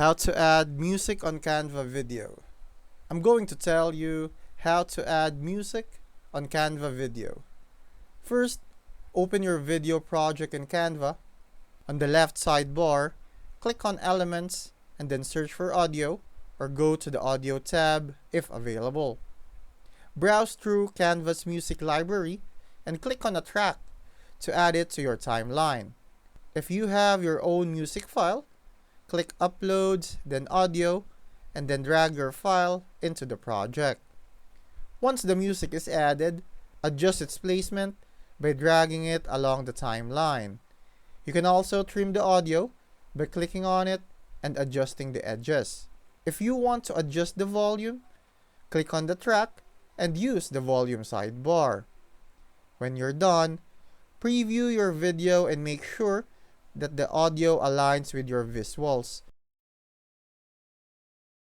How to add music on Canva video. I'm going to tell you how to add music on Canva video. First, open your video project in Canva. On the left sidebar, click on Elements and then search for audio or go to the Audio tab if available. Browse through Canva's music library and click on a track to add it to your timeline. If you have your own music file, click Upload, then Audio, and then drag your file into the project. Once the music is added, adjust its placement by dragging it along the timeline. You can also trim the audio by clicking on it and adjusting the edges. If you want to adjust the volume, click on the track and use the volume sidebar. When you're done, preview your video and make sure that the audio aligns with your visuals